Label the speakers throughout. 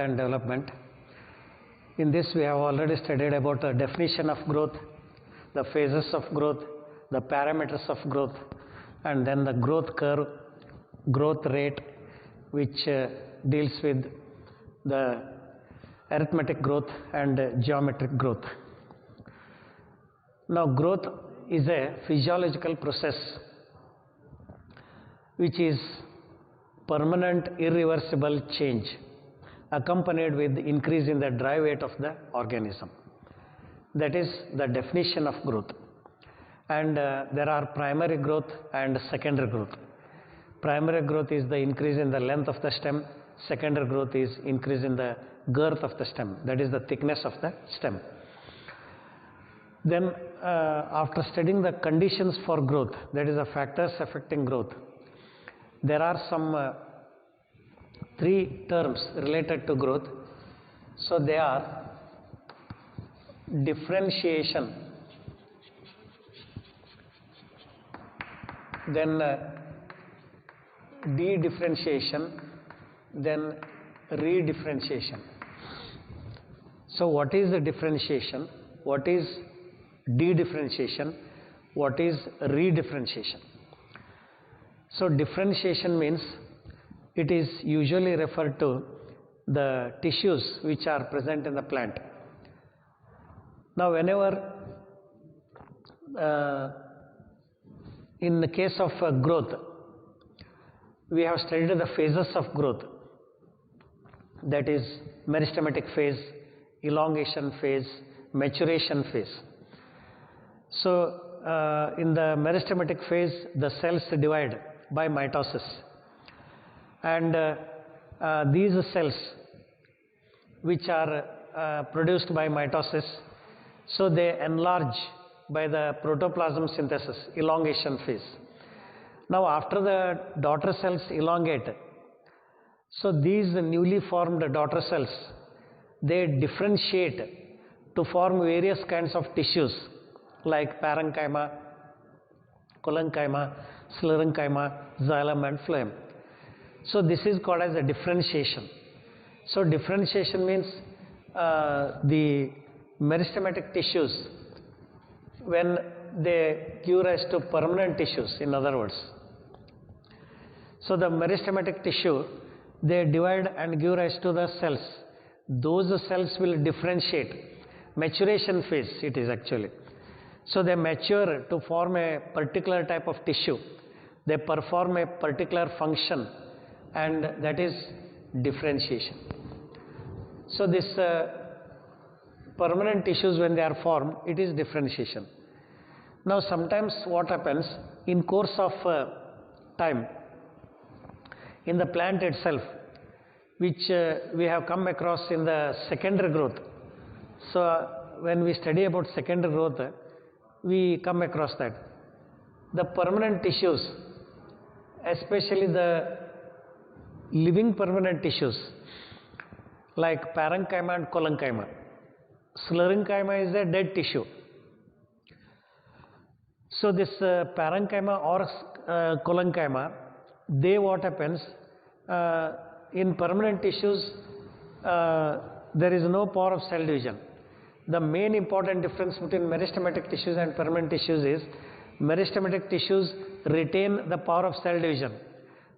Speaker 1: and development. In this, we have already studied about the definition of growth, the phases of growth, the parameters of growth, and then the growth curve, growth rate, which deals with the arithmetic growth and geometric growth. Now, growth is a physiological process which is permanent, irreversible change accompanied with increase in the dry weight of the organism. That is the definition of growth. And there are primary growth and secondary growth. Primary growth is the increase in the length of the stem. Secondary growth is increase in the girth of the stem, that is the thickness of the stem. Then after studying the conditions for growth, that is the factors affecting growth, there are some three terms related to growth. So they are differentiation, then de-differentiation, then redifferentiation. So what is the differentiation? What is de-differentiation? What is redifferentiation? So differentiation means it is usually referred to the tissues which are present in the plant. Now whenever in the case of growth, we have studied the phases of growth, that is meristematic phase, elongation phase, maturation phase. So in the meristematic phase, the cells divide by mitosis, and these cells which are produced by mitosis, so they enlarge by the protoplasm synthesis, elongation phase. Now after the daughter cells elongate, so these newly formed daughter cells, they differentiate to form various kinds of tissues like parenchyma, collenchyma, sclerenchyma, xylem and phloem. So this is called as a differentiation. So differentiation means the meristematic tissues, when they give rise to permanent tissues, in other words. So the meristematic tissue, they divide and give rise to the cells. Those cells will differentiate. Maturation phase it is actually. So they mature to form a particular type of tissue. They perform a particular function, and that is differentiation. So this permanent tissues, when they are formed, it is differentiation. Now sometimes what happens in course of time in the plant itself, which we have come across in the secondary growth. So when we study about secondary growth, we come across that the permanent tissues, especially the living permanent tissues like parenchyma and collenchyma. Sclerenchyma is a dead tissue. So this parenchyma or collenchyma, they, what happens in permanent tissues, there is no power of cell division. The main important difference between meristematic tissues and permanent tissues is meristematic tissues retain the power of cell division,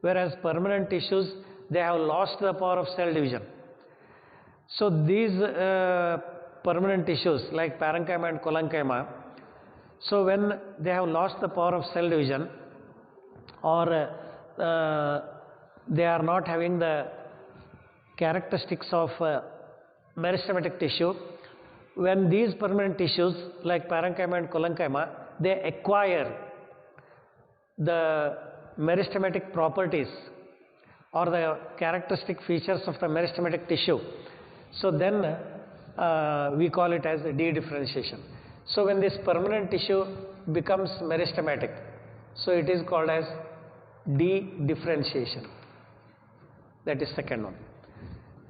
Speaker 1: whereas permanent tissues, they have lost the power of cell division. So these permanent tissues like parenchyma and collenchyma, so when they have lost the power of cell division, or they are not having the characteristics of meristematic tissue, when these permanent tissues like parenchyma and collenchyma, they acquire the meristematic properties or the characteristic features of the meristematic tissue, so then we call it as de-differentiation. So when this permanent tissue becomes meristematic, so it is called as de-differentiation. That is second one.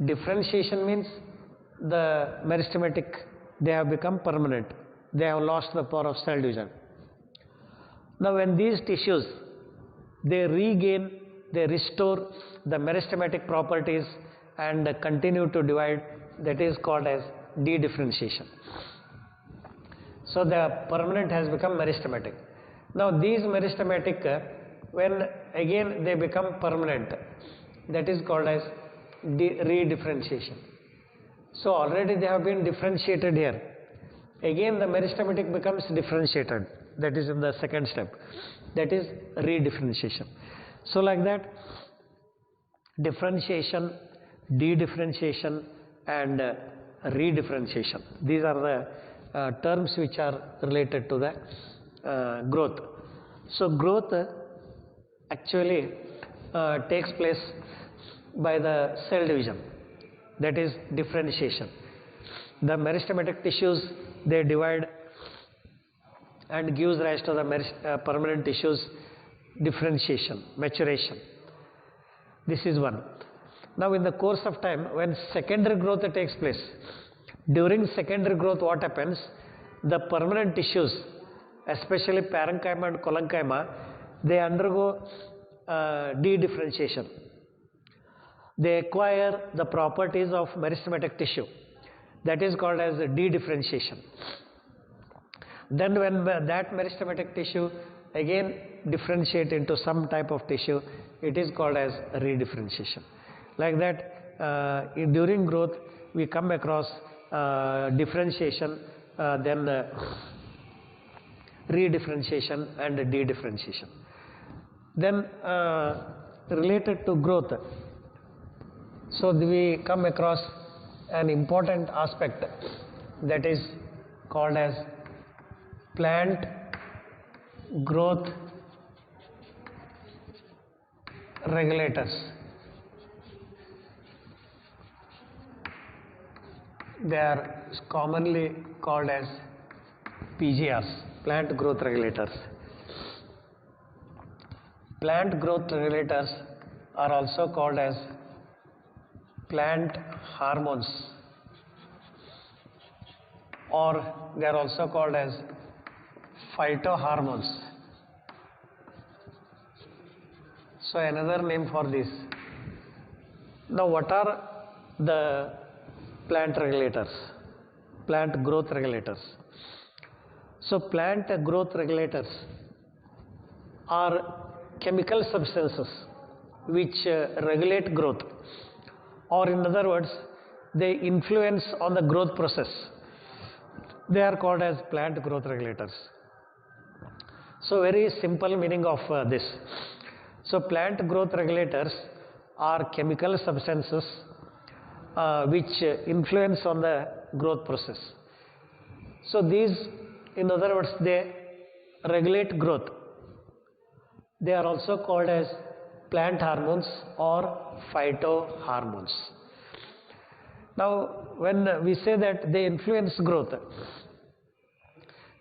Speaker 1: Differentiation means the meristematic, they have become permanent. They have lost the power of cell division. Now when these tissues, they regain, they restore the meristematic properties and continue to divide, that is called as dedifferentiation. So the permanent has become meristematic. Now these meristematic, when again they become permanent, that is called as redifferentiation. So already they have been differentiated here. Again the meristematic becomes differentiated. That is in the second step. That is redifferentiation. So like that, differentiation, dedifferentiation and redifferentiation. These are the terms which are related to the growth. So growth actually takes place by the cell division, that is differentiation. The meristematic tissues, they divide and gives rise to the permanent tissues, differentiation, maturation. This is one. Now in the course of time, when secondary growth takes place, during secondary growth what happens, the permanent tissues, especially parenchyma and collenchyma, they undergo dedifferentiation. They acquire the properties of meristematic tissue. That is called as dedifferentiation. Then when that meristematic tissue again differentiate into some type of tissue, it is called as redifferentiation. Like that, during growth we come across differentiation, then redifferentiation and dedifferentiation. Then related to growth, so we come across an important aspect, that is called as plant growth regulators. They are commonly called as PGRs, plant growth regulators. Plant growth regulators are also called as plant hormones, or they are also called as phytohormones. So another name for this. Now what are the plant regulators, plant growth regulators? So plant growth regulators are chemical substances which regulate growth, or in other words, they influence on the growth process. They are called as plant growth regulators. So very simple meaning of this. So plant growth regulators are chemical substances which influence on the growth process. So these, in other words, they regulate growth. They are also called as plant hormones or phytohormones. Now when we say that they influence growth,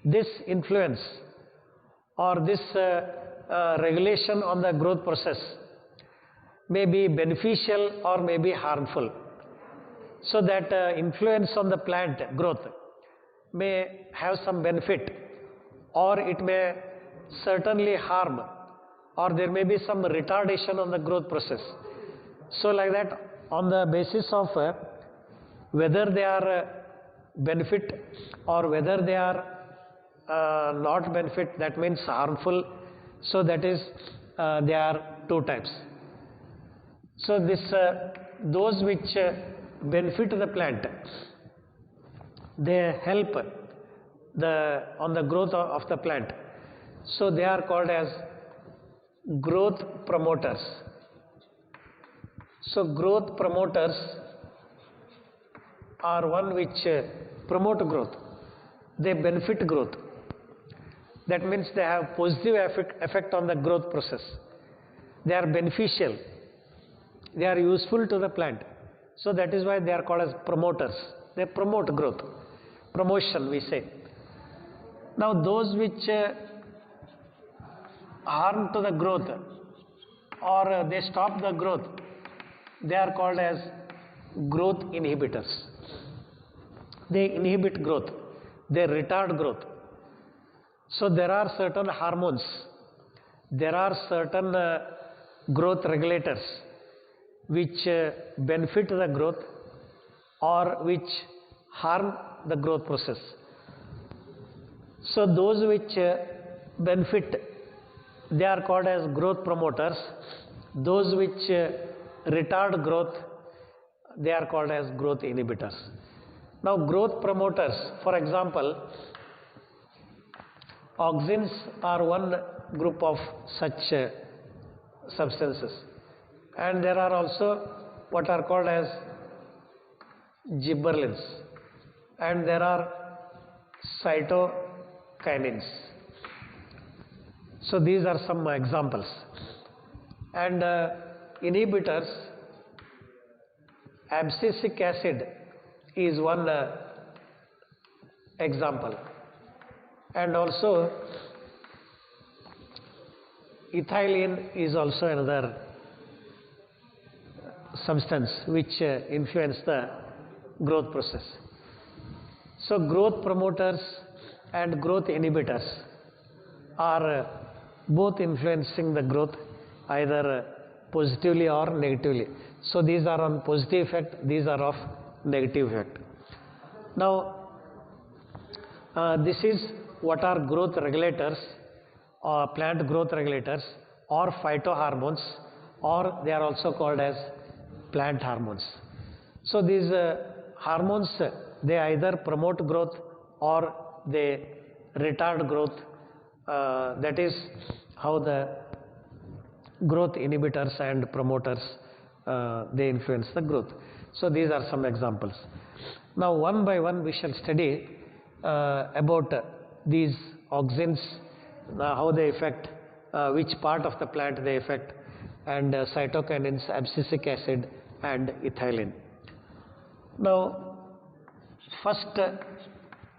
Speaker 1: this influence or this regulation on the growth process may be beneficial or may be harmful. So that influence on the plant growth may have some benefit, or it may certainly harm, or there may be some retardation on the growth process. So like that, on the basis of whether they are benefit or whether they are not benefit, that means harmful. So that is there are two types. So this those which benefit the plant, they help on the growth of the plant. So they are called as growth promoters. So growth promoters are one which promote growth. They benefit growth. That means they have positive effect on the growth process. They are beneficial. They are useful to the plant. So that is why they are called as promoters. They promote growth. Promotion, we say. Now those which harm to the growth or they stop the growth, they are called as growth inhibitors. They inhibit growth. They retard growth. So there are certain hormones, there are certain growth regulators which benefit the growth or which harm the growth process. So those which benefit, they are called as growth promoters. Those which retard growth, they are called as growth inhibitors. Now growth promoters, for example, auxins are one group of such substances, and there are also what are called as gibberellins, and there are cytokinins. So these are some examples. And inhibitors, abscisic acid is one example, and also ethylene is also another substance which influence the growth process. So growth promoters and growth inhibitors are both influencing the growth either positively or negatively. So these are on positive effect, these are of negative effect. Now this is what are growth regulators or plant growth regulators or phytohormones, or they are also called as plant hormones. So these hormones, they either promote growth or they retard growth. That is how the growth inhibitors and promoters they influence the growth. So these are some examples. Now one by one we shall study about these auxins, how they affect, which part of the plant they affect, and cytokinins, abscisic acid and ethylene. Now first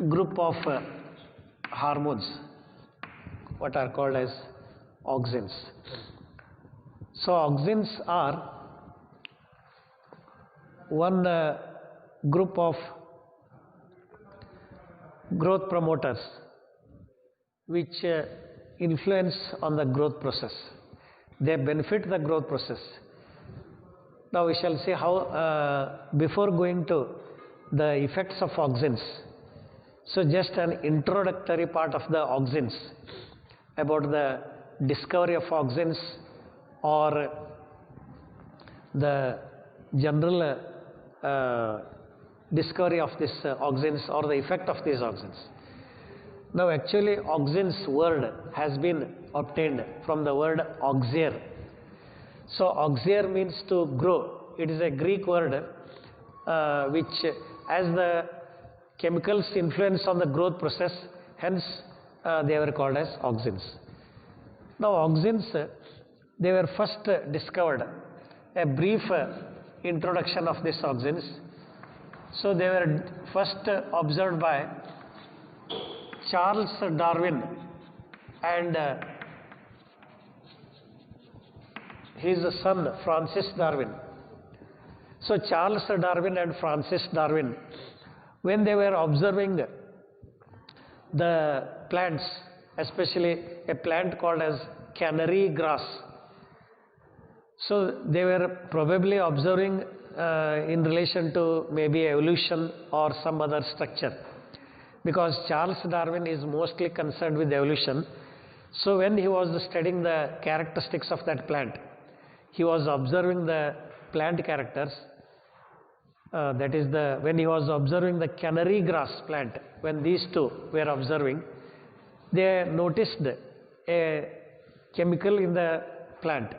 Speaker 1: group of hormones, what are called as auxins. So auxins are one group of growth promoters which influence on the growth process. They benefit the growth process. Now we shall see how, before going to the effects of auxins, so just an introductory part of the auxins, about the discovery of auxins or the general discovery of this auxins or the effect of these auxins. Now actually auxins word has been obtained from the word auxere. So auxere means to grow. It is a Greek word which as the chemicals influence on the growth process, hence they were called as auxins. Now auxins, they were first discovered, a brief introduction of these auxins. So they were first observed by Charles Darwin and his son Francis Darwin. So Charles Darwin and Francis Darwin, when they were observing the plants, especially a plant called as canary grass, so they were probably observing in relation to maybe evolution or some other structure, because Charles Darwin is mostly concerned with evolution. So when he was studying the characteristics of that plant, he was observing the plant characters. That is when he was observing the canary grass plant, when these two were observing, they noticed a chemical in the plant.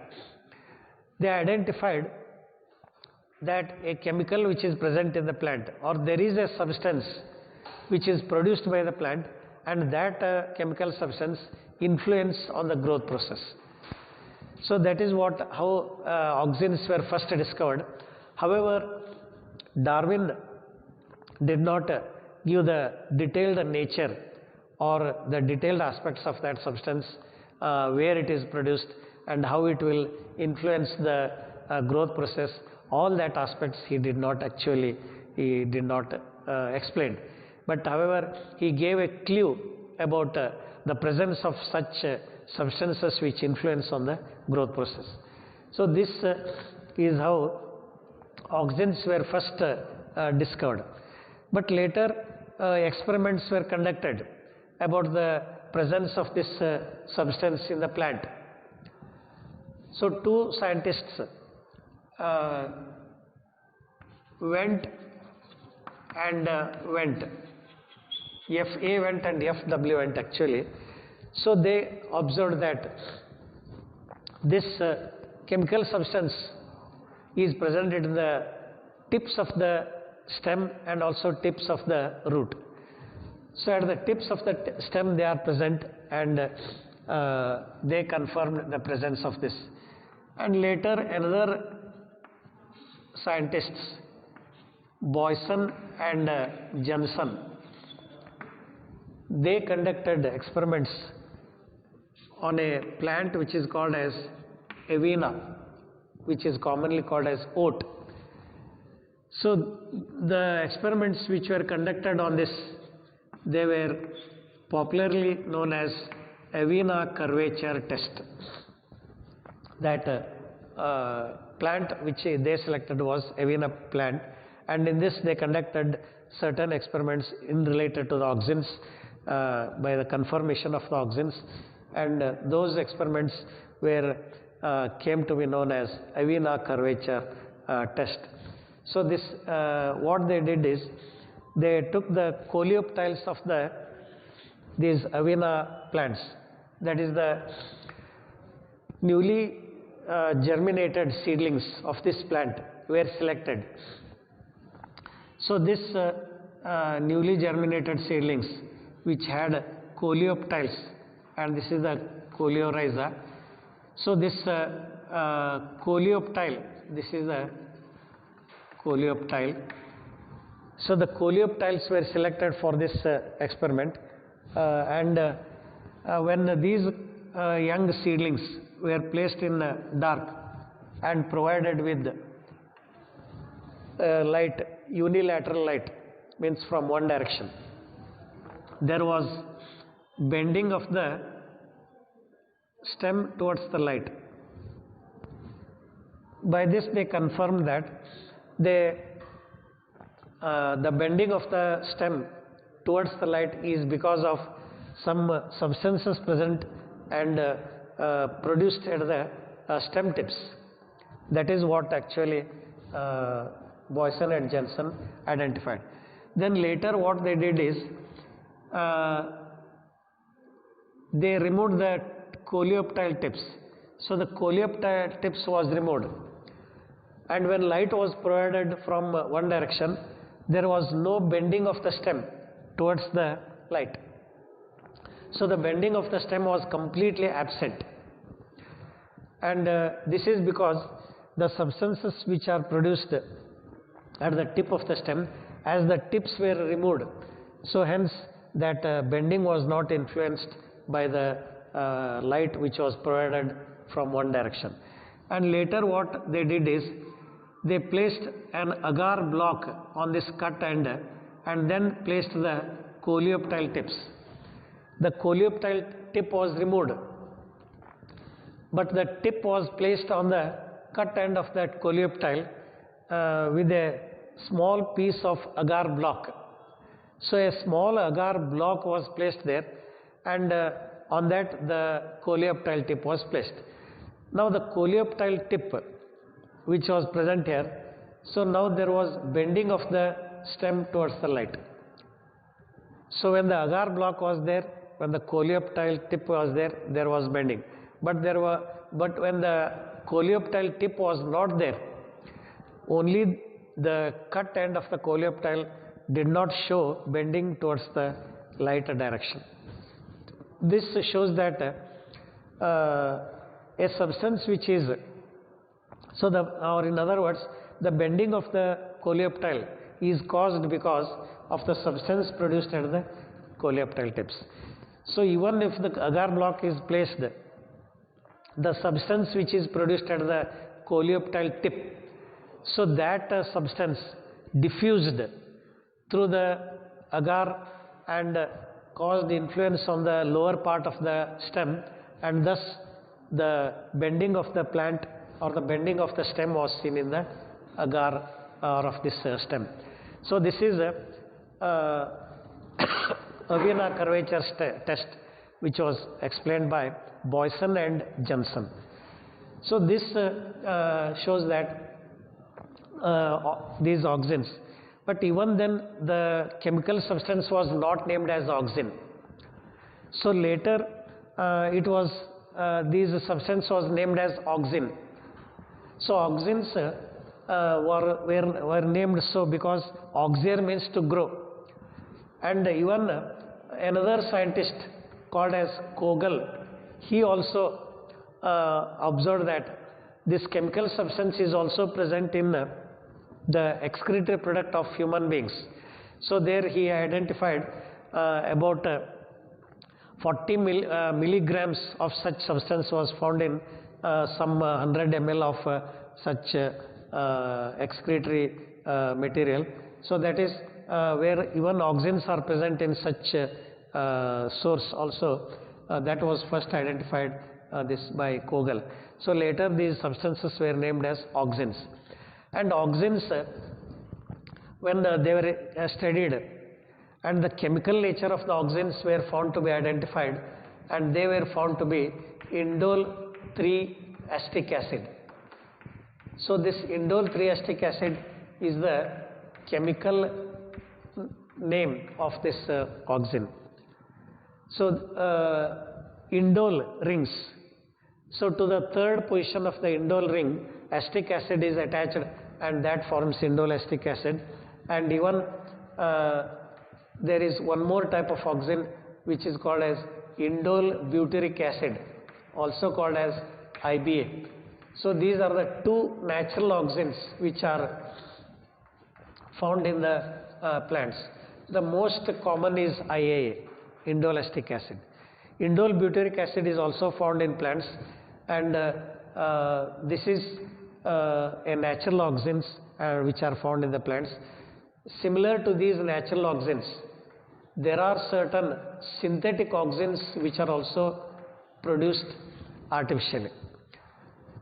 Speaker 1: They identified that a chemical which is present in the plant, or there is a substance which is produced by the plant, and that chemical substance influence on the growth process. So that is how auxins were first discovered. However, Darwin did not give the detailed nature or the detailed aspects of that substance, where it is produced and how it will influence the growth process. All that aspects he did not explain. But however, he gave a clue about the presence of such substances which influence on the growth process. So this is how auxins were first discovered. But later experiments were conducted about the presence of this substance in the plant. So two scientists went and went. FA went and FW went actually. So they observed that this chemical substance is present in the tips of the stem and also tips of the root. So at the tips of the stem they are present, and they confirmed the presence of this. And later another scientists, Boyson and Jensen, they conducted experiments on a plant which is called as Avena, which is commonly called as oat. So the experiments which were conducted on this, they were popularly known as Avena curvature test. That plant which they selected was Avena plant, and in this they conducted certain experiments in related to the auxins by the confirmation of the auxins, and those experiments were came to be known as Avena curvature test. So this what they did is they took the coleoptiles of these Avena plants, that is the newly germinated seedlings of this plant were selected. So this newly germinated seedlings which had coleoptiles, and this is the coleorhiza. So this coleoptile, this is the coleoptile. So the coleoptiles were selected for this experiment, and when these young seedlings were placed in dark and provided with light, unilateral light, means from one direction, there was bending of the stem towards the light. By this they confirmed that the bending of the stem towards the light is because of some substances present and produced at the stem tips. That is what actually Boyson and Jensen identified. Then later what they did is they removed the coleoptile tips. So the coleoptile tips was removed, and when light was provided from one direction, there was no bending of the stem towards the light. So the bending of the stem was completely absent, and this is because the substances which are produced at the tip of the stem, as the tips were removed, so hence that bending was not influenced by the light which was provided from one direction. And later what they did is they placed an agar block on this cut end and then placed the coleoptile tips. The coleoptile tip was removed, but the tip was placed on the cut end of that coleoptile with a small piece of agar block. So a small agar block was placed there, and on that the coleoptile tip was placed. Now the coleoptile tip which was present here, so now there was bending of the stem towards the light. So when the agar block was there, when the coleoptile tip was there, there was bending. But when the coleoptile tip was not there, only the cut end of the coleoptile did not show bending towards the light direction. This shows that a substance which is, or in other words, the bending of the coleoptile is caused because of the substance produced at the coleoptile tips. So even if the agar block is placed, the substance which is produced at the coleoptile tip, so that substance diffused through the agar and caused influence on the lower part of the stem, and thus the bending of the plant or the bending of the stem was seen in the agar or of this stem. So this is a Avena curvature test which was explained by Boyson and Johnson. So this shows that these auxins, but even then the chemical substance was not named as auxin. So later this substance was named as auxin. So auxins were named so because auxere means to grow. And even another scientist called as Kogel, he also observed that this chemical substance is also present in the excretory product of human beings. So there he identified about 40 milligrams of such substance was found in some 100 ml of such excretory material. So that is where even auxins are present in such source also. That was first identified this by Kogel. So later these substances were named as auxins. And auxins, when they were studied, and the chemical nature of the auxins were found to be identified, and they were found to be indole 3-acetic acid. So this indole 3-acetic acid is the chemical name of this auxin. So indole rings. So to the third position of the indole ring, acetic acid is attached, and that forms indole acetic acid. And even there is one more type of auxin which is called as indole butyric acid, also called as IBA. So these are the two natural auxins which are found in the plants. The most common is IAA, indole acetic acid. Indole butyric acid is also found in plants, and this is a natural auxins which are found in the plants. Similar to these natural auxins, there are certain synthetic auxins which are also produced artificially.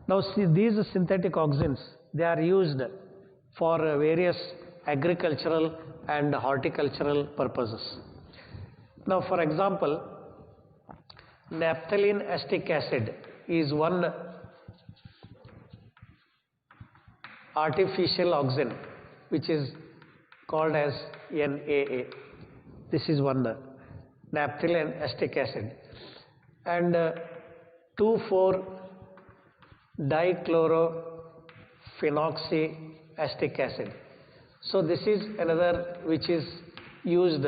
Speaker 1: Now see, these synthetic auxins, they are used for various agricultural and horticultural purposes. Now for example, naphthalene acetic acid is one artificial auxin which is called as NAA. This is one naphthalene acetic acid. And 2,4-dichlorophenoxyacetic acid. So this is another which is used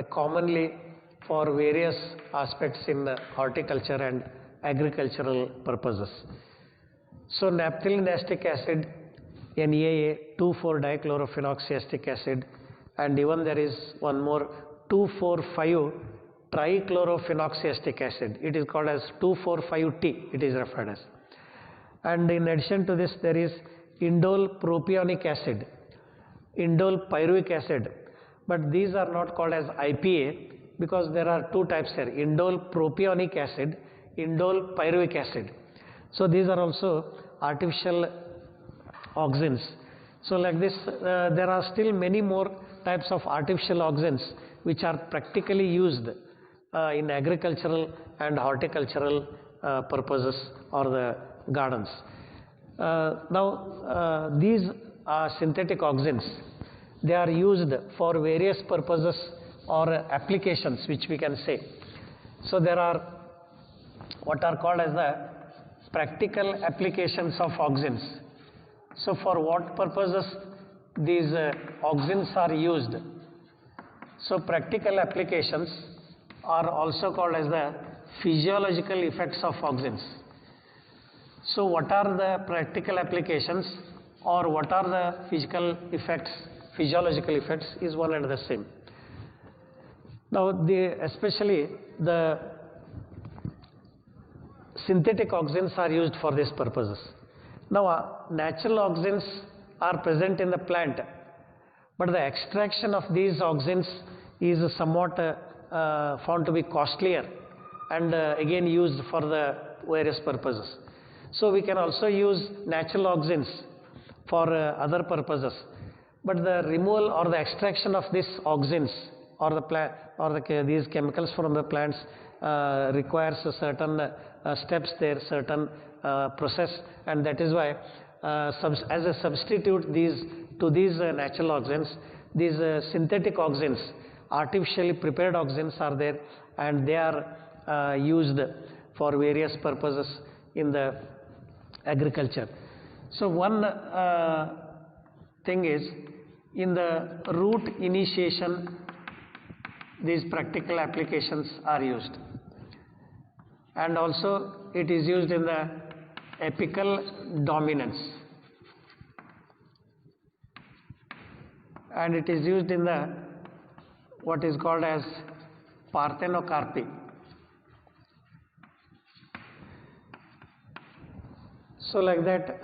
Speaker 1: commonly for various aspects in horticulture and agricultural purposes. So naphthalene acetic acid, NAA, 2,4-dichlorophenoxyacetic acid, and even there is one more 2,4,5-trichlorophenoxyacetic acid. It is called as 2,4,5-T, it is referred as. And in addition to this, there is indole propionic acid, indole pyruvic acid, but these are not called as IPA because there are two types here, indole propionic acid, indole pyruvic acid. So these are also artificial auxins. So like this, there are still many more types of artificial auxins which are practically used in agricultural and horticultural purposes or the gardens. Now these are synthetic auxins. They are used for various purposes or applications which we can say. So there are what are called as the practical applications of auxins. So for what purposes these auxins are used? So practical applications are also called as the physiological effects of auxins. So what are the practical applications or what are the physical effects, physiological effects is one and the same. Now especially the synthetic auxins are used for these purposes. Now natural auxins are present in the plant, but the extraction of these auxins is somewhat found to be costlier and again used for the various purposes. So we can also use natural auxins for other purposes. But the removal or the extraction of these auxins or these chemicals from the plants requires a certain steps there, certain process, and that is why as a substitute to these natural auxins, these synthetic auxins, artificially prepared auxins are there, and they are used for various purposes in the agriculture. So one thing is, in the root initiation, these practical applications are used, and also it is used in the apical dominance, and it is used in the what is called as parthenocarpy. So like that,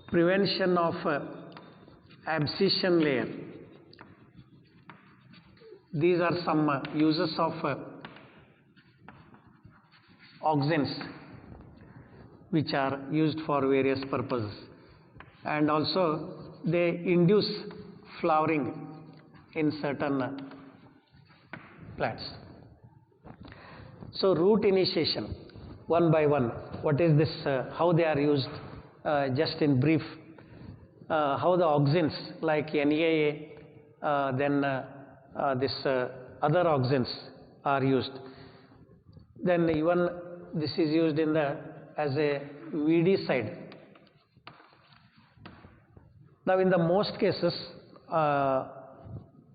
Speaker 1: prevention of abscission layer. These are some uses of auxins which are used for various purposes, and also they induce flowering in certain plants. So root initiation, one by one, what is this, how they are used, just in brief, how the auxins like NAA, then this other auxins are used. Then even this is used in the as a weedicide. Now in the most cases, NAA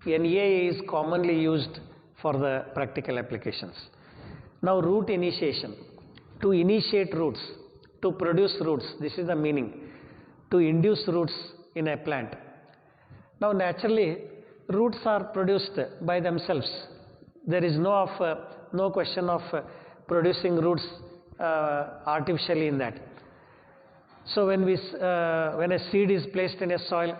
Speaker 1: is commonly used for the practical applications. Now root initiation, to initiate roots, to produce roots, this is the meaning, to induce roots in a plant. Now naturally roots are produced by themselves. There is no question of producing roots artificially in that. So when a seed is placed in a soil,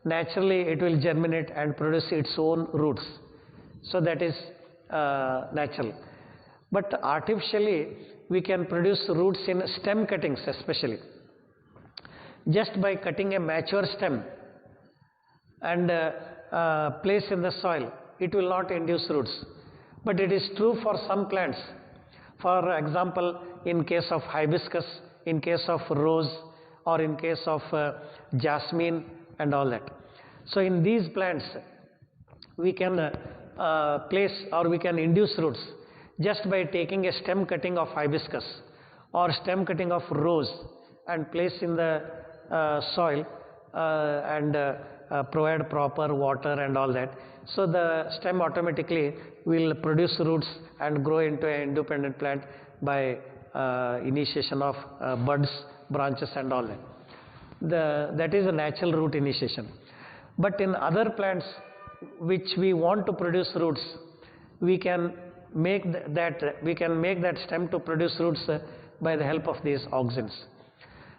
Speaker 1: naturally it will germinate and produce its own roots. So that is natural. But artificially we can produce roots in stem cuttings, especially. Just by cutting a mature stem and place in the soil, it will not induce roots. But it is true for some plants. For example, in case of hibiscus, in case of rose, or in case of jasmine and all that. So in these plants, we can place or we can induce roots just by taking a stem cutting of hibiscus or stem cutting of rose and place in the soil and provide proper water and all that. So the stem automatically will produce roots and grow into an independent plant by initiation of buds, branches and all that. That is a natural root initiation. But in other plants which we want to produce roots, we can make that stem to produce roots by the help of these auxins.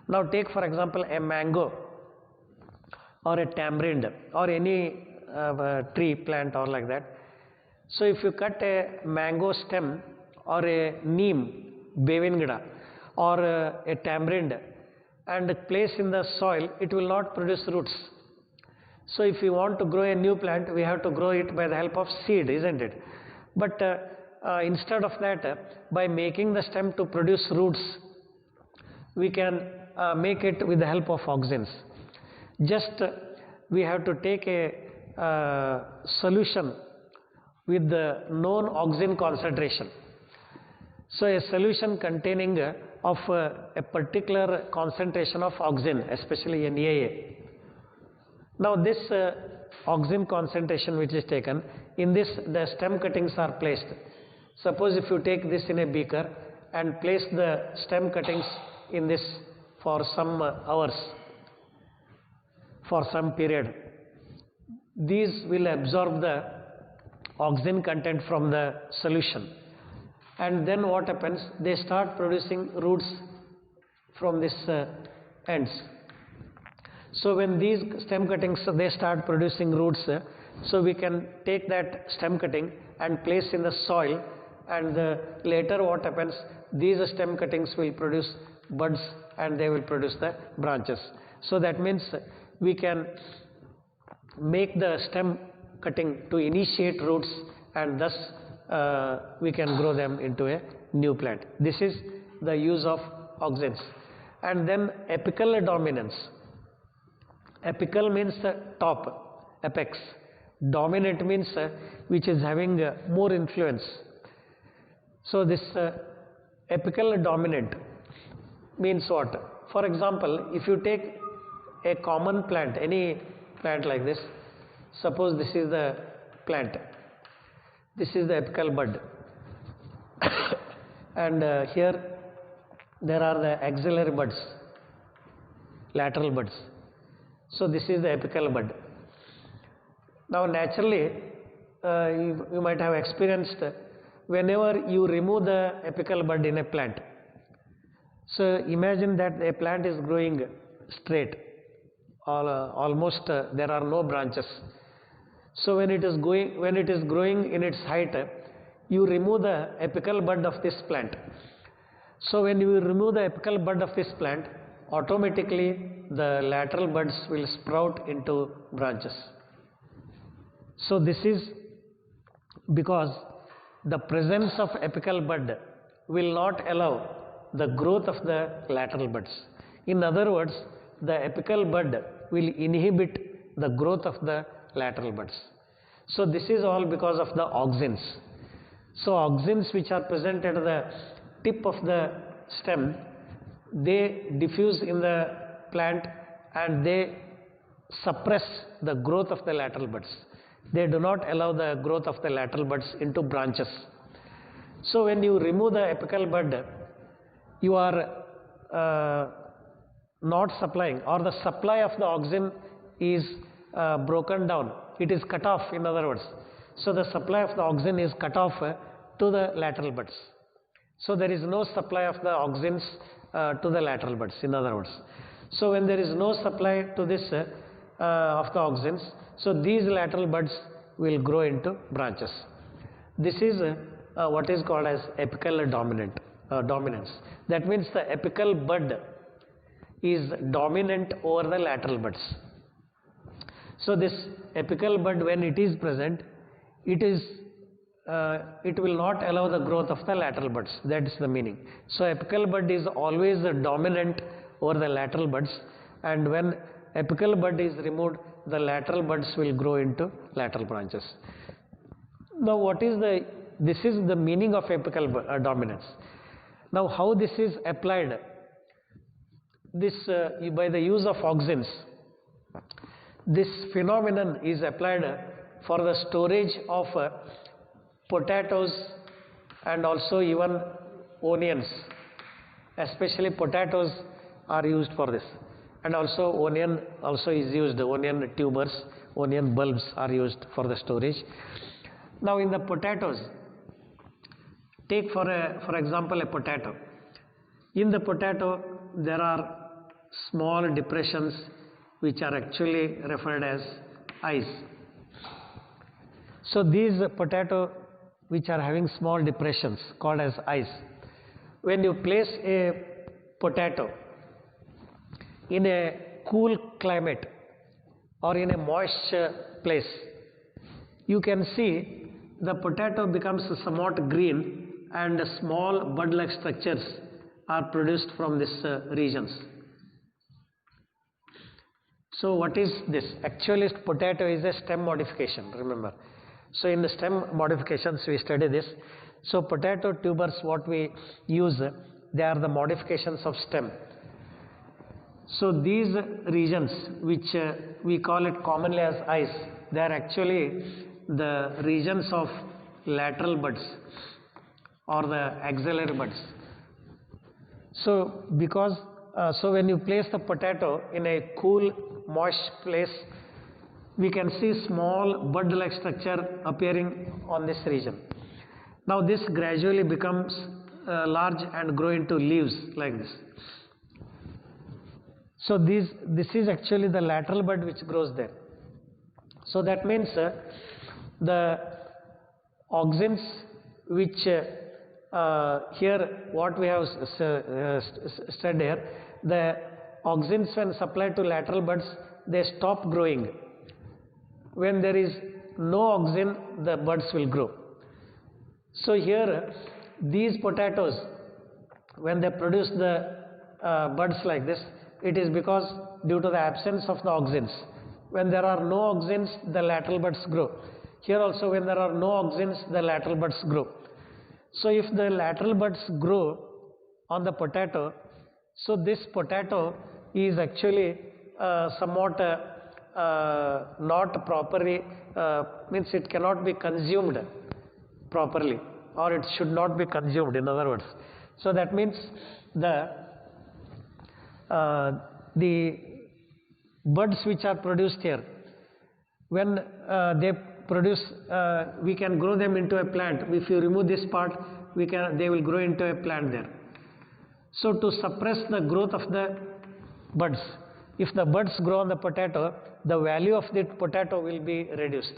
Speaker 1: Now take for example a mango or a tamarind or any tree plant or like that. So if you cut a mango stem or a neem, Bevingida, or a tamarind and place in the soil, it will not produce roots. So if we want to grow a new plant, we have to grow it by the help of seed, isn't it? But instead of that, by making the stem to produce roots, we can make it with the help of auxins. Just we have to take a solution with the known auxin concentration. So a solution containing of a particular concentration of auxin, especially NAA. Now this auxin concentration which is taken, in this the stem cuttings are placed. Suppose if you take this in a beaker and place the stem cuttings in this for some hours, for some period, these will absorb the auxin content from the solution, and then what happens, they start producing roots from this ends. So when these stem cuttings they start producing roots, so we can take that stem cutting and place in the soil, and later what happens, these stem cuttings will produce buds and they will produce the branches. So that means we can make the stem cutting to initiate roots and thus we can grow them into a new plant. This is the use of auxins. And then apical dominance. Apical means top, apex. Dominant means which is having more influence. So this apical dominant means what? For example, if you take a common plant, any plant like this, suppose this is the plant, this is the apical bud and here there are the axillary buds, lateral buds. So this is the apical bud. Now naturally you might have experienced whenever you remove the apical bud in a plant. So imagine that a plant is growing straight, almost there are no branches. So when it is growing in its height, you remove the apical bud of this plant. So when you remove the apical bud of this plant, automatically the lateral buds will sprout into branches. So this is because the presence of apical bud will not allow the growth of the lateral buds. In other words, the apical bud will inhibit the growth of the lateral buds. So this is all because of the auxins. So auxins which are present at the tip of the stem, they diffuse in the plant and they suppress the growth of the lateral buds. They do not allow the growth of the lateral buds into branches. So when you remove the apical bud, you are not supplying, or the supply of the auxin is broken down. It is cut off, in other words. So the supply of the auxin is cut off to the lateral buds. So there is no supply of the auxins to the lateral buds, in other words. So when there is no supply to this of the auxins, so these lateral buds will grow into branches. This is what is called as apical dominance. That means the apical bud is dominant over the lateral buds. So this apical bud, when it is present, it will not allow the growth of the lateral buds. That is the meaning. So apical bud is always dominant over the lateral buds, and when apical bud is removed, the lateral buds will grow into lateral branches. Now this is the meaning of apical dominance. Now how this is applied? This by the use of auxins. This phenomenon is applied for the storage of potatoes and also even onions. Especially potatoes are used for this, and also onion also is used. Onion tubers, onion bulbs are used for the storage. Now in the potatoes, take for example a potato. In the potato there are small depressions which are actually referred as eyes. So these potato which are having small depressions called as eyes, when you place a potato in a cool climate or in a moist place, you can see the potato becomes somewhat green and small bud-like structures are produced from these regions. So what is this? Actually potato is a stem modification, remember. So in the stem modifications we study this. So potato tubers, what we use, they are the modifications of stem. So these regions which we call it commonly as eyes, they are actually the regions of lateral buds or the axillary buds. So because so when you place the potato in a cool moist place, we can see small bud-like structure appearing on this region. Now this gradually becomes large and grow into leaves like this. So this is actually the lateral bud which grows there. So that means the auxins which here what we have said here, the auxins when supplied to lateral buds, they stop growing. When there is no auxin, the buds will grow. So here these potatoes, when they produce the buds like this, it is because due to the absence of the auxins. When there are no auxins, the lateral buds grow. Here also when there are no auxins, the lateral buds grow. So if the lateral buds grow on the potato, so this potato is actually somewhat not properly, means it cannot be consumed properly, or it should not be consumed, in other words. So that means the buds which are produced here, when they produce, we can grow them into a plant. If you remove this part, they will grow into a plant there. So to suppress the growth of the buds, if the buds grow on the potato, the value of the potato will be reduced.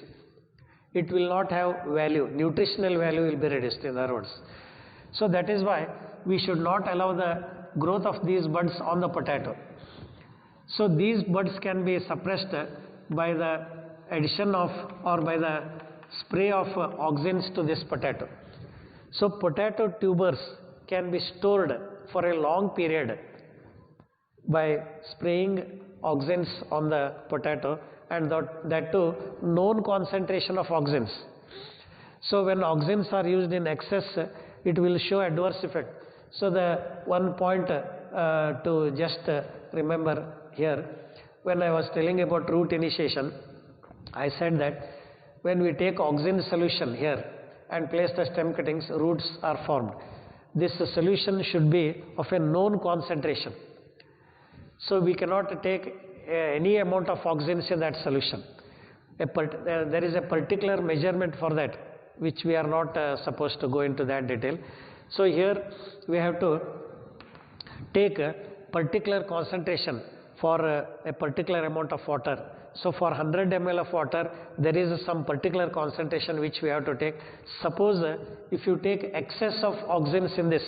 Speaker 1: It will not have value, nutritional value will be reduced, in other words. So that is why we should not allow the growth of these buds on the potato. So these buds can be suppressed by the addition of, or by the spray of auxins to this potato. So potato tubers can be stored for a long period by spraying auxins on the potato, and that too known concentration of auxins. So when auxins are used in excess, it will show adverse effect. So the one point to just remember here, when I was telling about root initiation, I said that when we take auxin solution here and place the stem cuttings, roots are formed. This solution should be of a known concentration. So we cannot take any amount of auxins in that solution. There is a particular measurement for that, which we are not supposed to go into that detail. So here we have to take a particular concentration for a particular amount of water. So for 100 ml of water, there is some particular concentration which we have to take. Suppose if you take excess of auxins in this,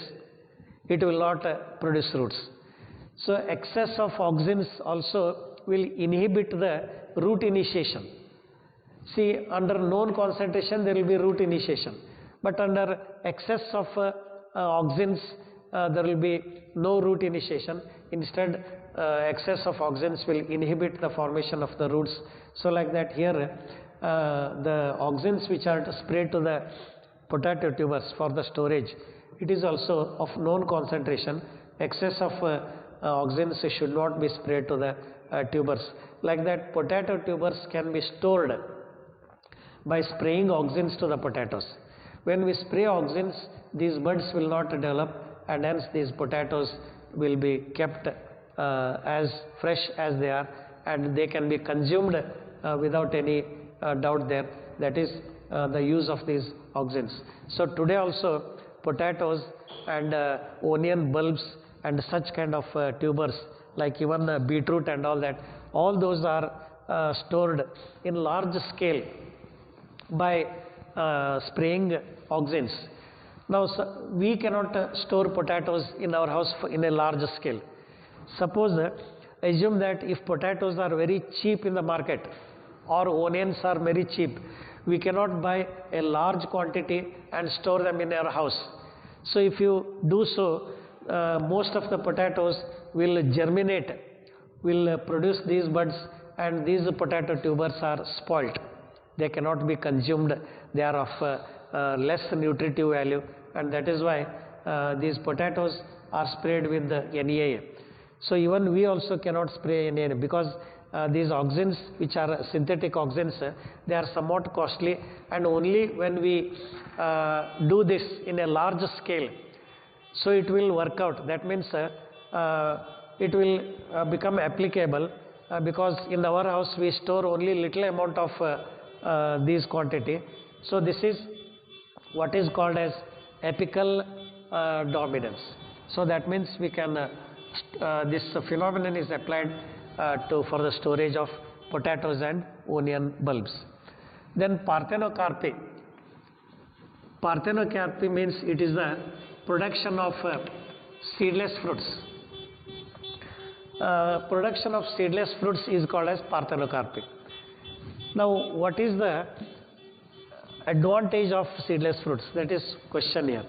Speaker 1: it will not produce roots. So excess of auxins also will inhibit the root initiation. See, under known concentration there will be root initiation, but under excess of auxins there will be no root initiation. Instead, excess of auxins will inhibit the formation of the roots. So like that here, the auxins which are sprayed to the potato tubers for the storage, it is also of known concentration. Excess of auxins should not be sprayed to the tubers. Like that, potato tubers can be stored by spraying auxins to the potatoes. When we spray auxins, these buds will not develop, and hence these potatoes will be kept as fresh as they are, and they can be consumed without any doubt there. That is the use of these auxins. So today also potatoes and onion bulbs and such kind of tubers, like even beetroot and all those are stored in large scale by spraying auxins. Now we cannot store potatoes in our house in a large scale. Suppose assume that if potatoes are very cheap in the market or onions are very cheap, we cannot buy a large quantity and store them in our house. So if you do so, most of the potatoes will germinate, will produce these buds, and these potato tubers are spoilt. They cannot be consumed. They are of less nutritive value, and that is why these potatoes are sprayed with the NAA. So even we also cannot spray NAA, because these auxins, which are synthetic auxins, they are somewhat costly, and only when we do this in a large scale, so it will work out. That means it will become applicable, because in our house we store only little amount of these quantity. So this is what is called as apical dominance. So that means we can this phenomenon is applied for the storage of potatoes and onion bulbs. Then parthenocarpy. Parthenocarpy means it is the production of seedless fruits. Production of seedless fruits is called as parthenocarpy. Now, what is the advantage of seedless fruits? That is question here.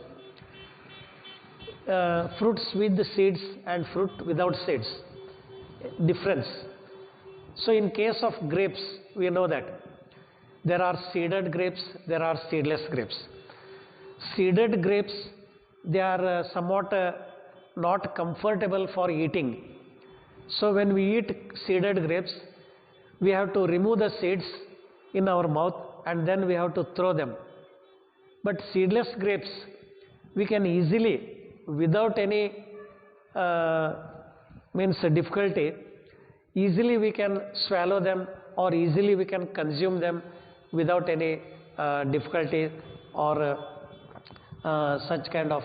Speaker 1: Fruits with the seeds and fruit without seeds, difference. So in case of grapes, we know that there are seeded grapes, there are seedless grapes. Seeded grapes, they are somewhat not comfortable for eating. So when we eat seeded grapes, we have to remove the seeds in our mouth and then we have to throw them. But seedless grapes, we can easily, without any difficulty, easily we can swallow them or easily we can consume them without any difficulty or such kind of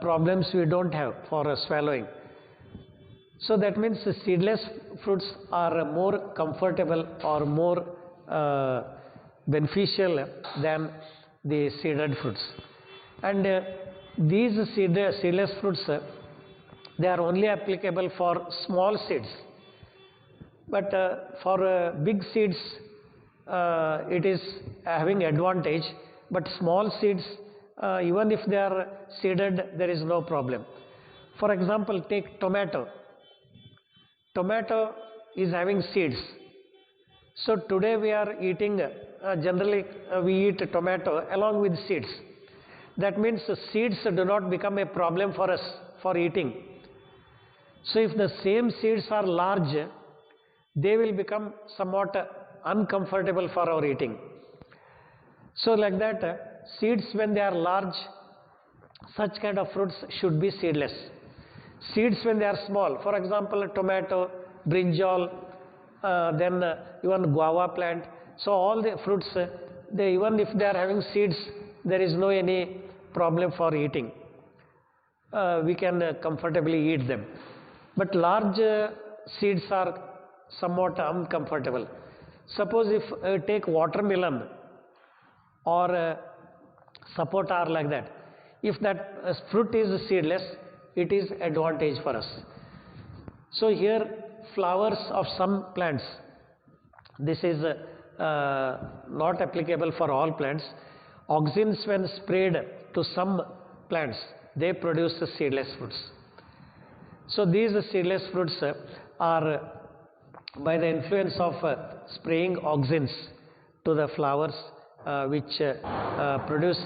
Speaker 1: problems we don't have for swallowing. So that means the seedless fruits are more comfortable or more beneficial than the seeded fruits. And these seedless fruits, they are only applicable for small seeds. But for big seeds, it is having advantage. But small seeds, even if they are seeded, there is no problem. For example, take tomato. Tomato is having seeds. So today we are eating, generally we eat tomato along with seeds. That means the seeds do not become a problem for us for eating. So if the same seeds are large, they will become somewhat uncomfortable for our eating. So like that, seeds when they are large, such kind of fruits should be seedless. Seeds when they are small, for example, tomato, brinjal, then even guava plant. So all the fruits, they, even if they are having seeds, there is no any problem for eating. We can comfortably eat them. But large seeds are somewhat uncomfortable. Suppose if take watermelon or sapota or like that, if that fruit is seedless, it is advantage for us. So here flowers of some plants, this is not applicable for all plants. Auxins when sprayed to some plants, they produce seedless fruits. So these seedless fruits are by the influence of spraying auxins to the flowers which produce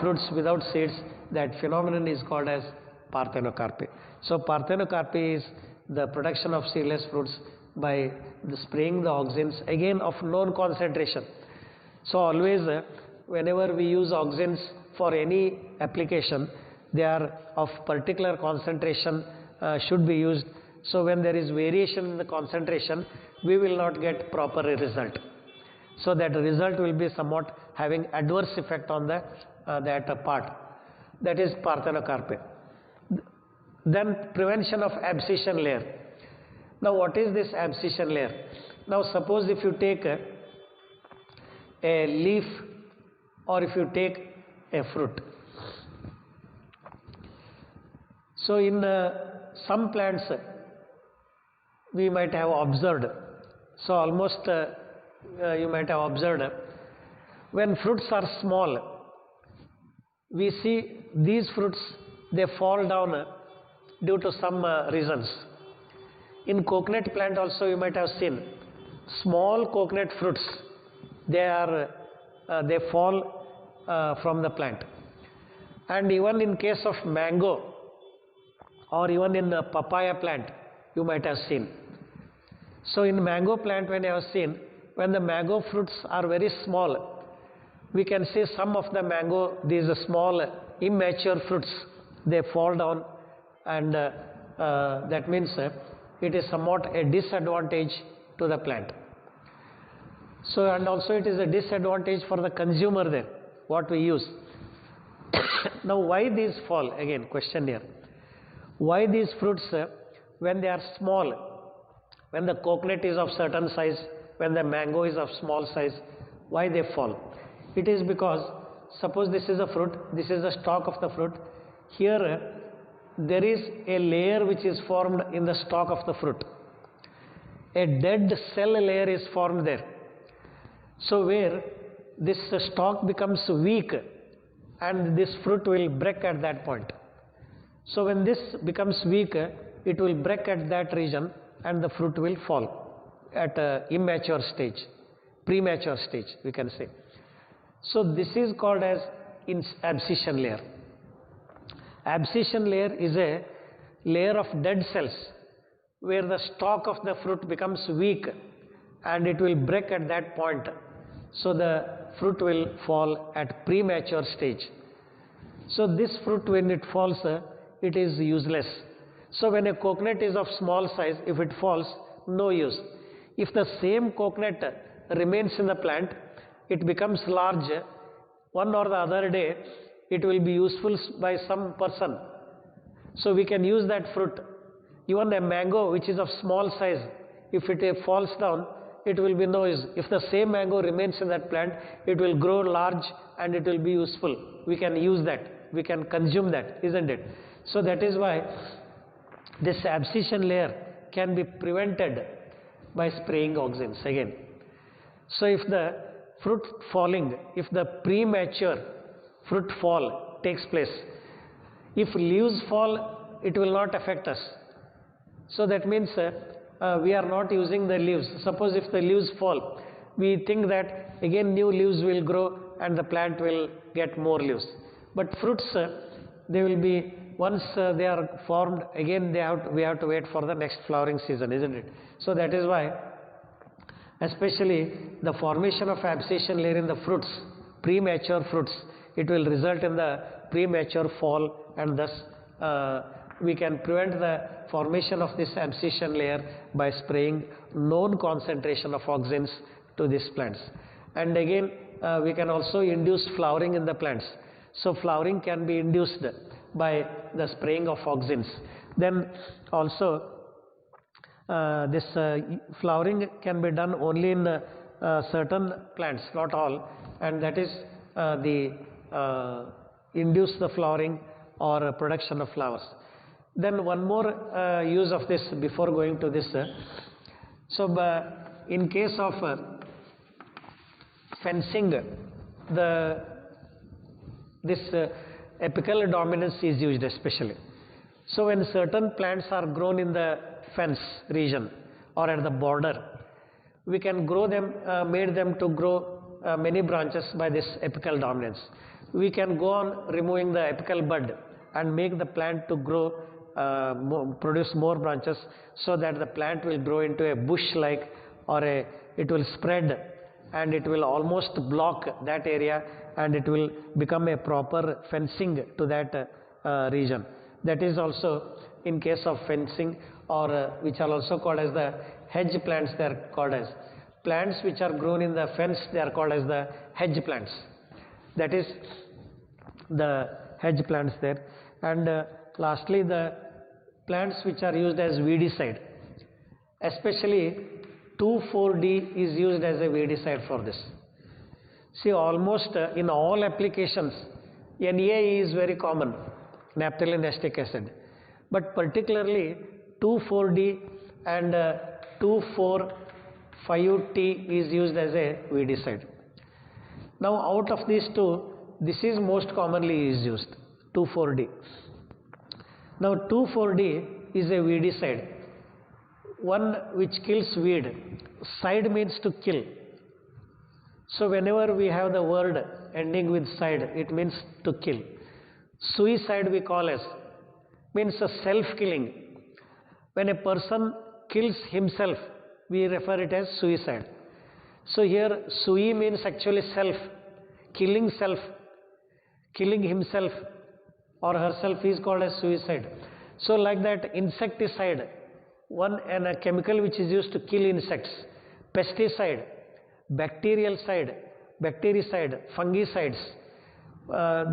Speaker 1: fruits without seeds. That phenomenon is called as parthenocarpy. So parthenocarpy is the production of seedless fruits by the spraying the auxins, again of known concentration. So always whenever we use auxins for any application, they are of particular concentration should be used. So when there is variation in the concentration, we will not get proper result. So that result will be somewhat having adverse effect on the that part. That is parthenocarpy. Then prevention of abscission layer. Now what is this abscission layer? Now suppose if you take a leaf or if you take a fruit. So in some plants we might have observed, so almost you might have observed, when fruits are small, we see these fruits, they fall down due to some reasons. In coconut plant also you might have seen small coconut fruits, they fall from the plant. And even in case of mango or even in papaya plant, you might have seen. So in mango plant, when you have seen, when the mango fruits are very small, we can see some of the mango, these small immature fruits, they fall down, and that means it is somewhat a disadvantage to the plant. So and also it is a disadvantage for the consumer there, what we use. Now why these fall? Again question here. Why these fruits when they are small, when the coconut is of certain size, when the mango is of small size, why they fall? It is because suppose this is a fruit, this is the stalk of the fruit. Here there is a layer which is formed in the stalk of the fruit. A dead cell layer is formed there. So where this stalk becomes weak and this fruit will break at that point. So when this becomes weak, it will break at that region and the fruit will fall at a immature stage, premature stage we can say. So this is called as abscission layer. Abscission layer is a layer of dead cells where the stalk of the fruit becomes weak and it will break at that point. So the fruit will fall at premature stage. So this fruit when it falls, it is useless. So when a coconut is of small size, if it falls, no use. If the same coconut remains in the plant, it becomes large, one or the other day it will be useful by some person. So we can use that fruit. Even a mango which is of small size, if it falls down, it will be no use. If the same mango remains in that plant, it will grow large and it will be useful. We can use that, we can consume that, isn't it? So that is why this abscission layer can be prevented by spraying auxins again. So if the fruit falling, if the premature fruit fall takes place, if leaves fall, it will not affect us. So that means we are not using the leaves. Suppose if the leaves fall, we think that again new leaves will grow and the plant will get more leaves. But fruits, they will be, once they are formed, again we have to wait for the next flowering season, isn't it? So that is why especially the formation of abscission layer in the fruits, premature fruits, it will result in the premature fall, and thus we can prevent the formation of this abscission layer by spraying known concentration of auxins to these plants. And again we can also induce flowering in the plants. So flowering can be induced by the spraying of auxins. Then also this flowering can be done only in certain plants, not all, and that is induce the flowering or production of flowers. Then one more use of this before going to this. So in case of fencing, this apical dominance is used especially. So when certain plants are grown in the fence region or at the border, we can grow them, made them to grow many branches by this apical dominance. We can go on removing the apical bud and make the plant to grow, produce more branches, so that the plant will grow into a bush like, or it will spread and it will almost block that area and it will become a proper fencing to that region. That is also in case of fencing, or which are also called as the hedge plants. They are called as plants which are grown in the fence, they are called as the hedge plants. That is the hedge plants there. And lastly, the plants which are used as weedicide, especially 2,4-D is used as a weedicide for this. See, almost in all applications NAE is very common, naphthalene acetic acid, but particularly 2,4-D and 2,4,5-T is used as a weedicide. Now out of these two, this is most commonly is used, 2,4-D. Now 2,4-D is a weedicide, one which kills weed. Side means to kill. So whenever we have the word ending with side, it means to kill. Suicide we call as, means a self-killing. When a person kills himself, we refer it as suicide. So here sui means actually self, killing himself or herself is called as suicide. So like that, insecticide, one and a chemical which is used to kill insects, pesticide, bactericide, fungicides,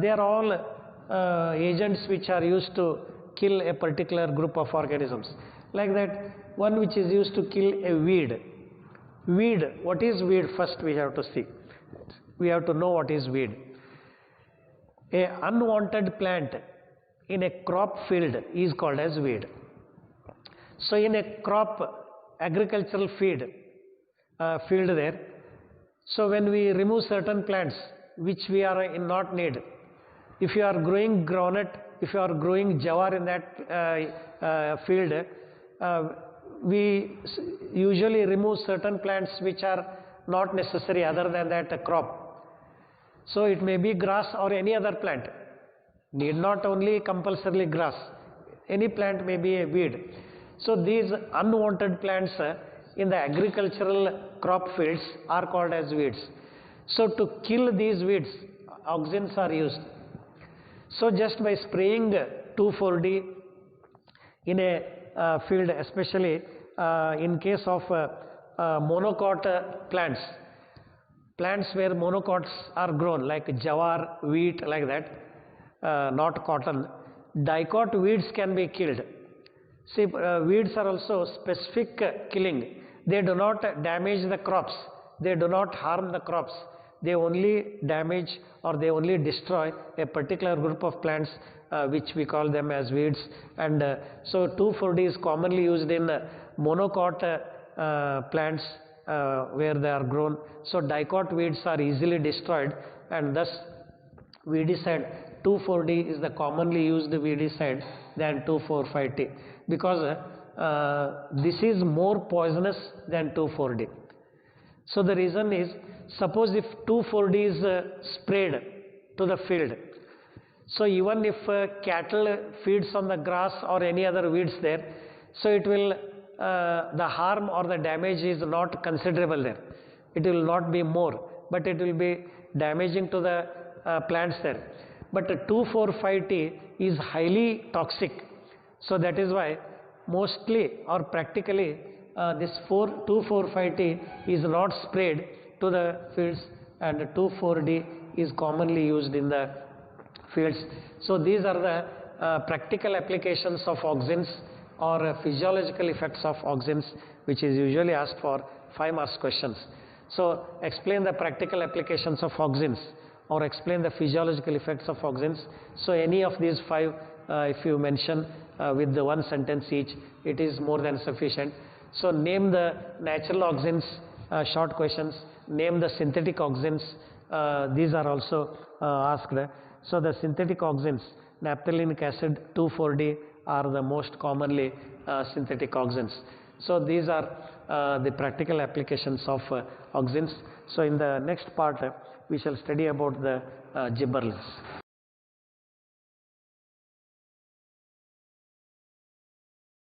Speaker 1: they are all agents which are used to kill a particular group of organisms. Like that, one which is used to kill a weed. Weed, what is weed? First we have to see. We have to know what is weed. A unwanted plant in a crop field is called as weed. So in a crop agricultural field there, so when we remove certain plants which we are in not need, if you are growing groundnut, if you are growing jawar in that field, we usually remove certain plants which are not necessary other than that crop. So it may be grass or any other plant, need not only compulsorily grass, any plant may be a weed. So these unwanted plants in the agricultural crop fields are called as weeds. So to kill these weeds, auxins are used. So just by spraying 2,4-D in a field, especially in case of monocot plants where monocots are grown like jawar, wheat, like that, not cotton, dicot weeds can be killed. See, weeds are also specific killing. They do not damage the crops. They do not harm the crops. They only damage or they only destroy a particular group of plants which we call them as weeds. And so 2,4-D is commonly used in monocot plants where they are grown. So dicot weeds are easily destroyed, and thus weedicide 2,4-D is the commonly used weedicide than 2,4,5-T, because this is more poisonous than 2,4-D. So the reason is, suppose if 2,4-D is sprayed to the field, so even if cattle feeds on the grass or any other weeds there, so it will the harm or the damage is not considerable there. It will not be more, but it will be damaging to the plants there. But 2,4,5-T is highly toxic. So that is why mostly or practically this 2,4,5-T is not sprayed to the fields, and 2,4-D is commonly used in the fields. So these are the practical applications of auxins or physiological effects of auxins, which is usually asked for 5 marks questions. So explain the practical applications of auxins or explain the physiological effects of auxins. So any of these 5 if you mention with the 1 sentence each, it is more than sufficient. So name the natural auxins, short questions. Name the synthetic auxins. These are also asked. So the synthetic auxins, naphthalenic acid, 2,4-D are the most commonly synthetic auxins. So these are the practical applications of auxins. So in the next part we shall study about the gibberellins.